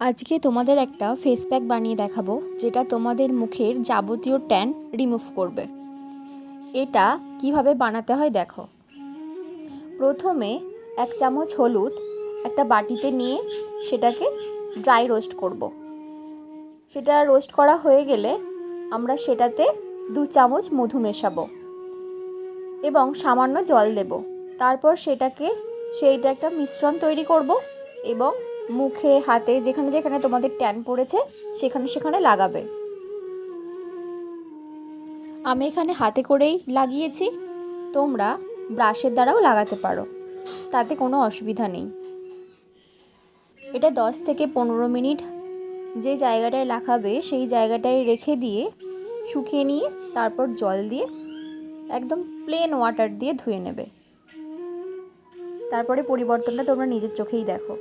আজকে তোমাদের একটা ফেস প্যাক বানিয়ে দেখাবো, যেটা তোমাদের মুখের যাবতীয় ট্যান রিমুভ করবে। এটা কিভাবে বানাতে হয় দেখো। প্রথমে 1 চামচ হলুদ একটা বাটিতে নিয়ে সেটাকে ড্রাই রোস্ট করব। সেটা রোস্ট করা হয়ে গেলে আমরা সেটাতে 2 চামচ মধু মেশাবো এবং সামান্য জল দেব। তারপর সেইটা একটা মিশ্রণ তৈরি করব এবং মুখে, হাতে, যেখানে যেখানে তোমাদের ট্যান পড়েছে সেখানে সেখানে লাগাবে। আমি এখানে হাতে করেই লাগিয়েছি, তোমরা ব্রাশের দ্বারাও লাগাতে পারো, তাতে কোনো অসুবিধা নেই। এটা 10 থেকে 15 মিনিট যে জায়গাটায় লাগাবে সেই জায়গাটায় রেখে দিয়ে শুকিয়ে নিয়ে তারপর জল দিয়ে একদম প্লেন ওয়াটার দিয়ে ধুয়ে নেবে। তারপরে পরিবর্তনটা তোমরা নিজের চোখেই দেখো।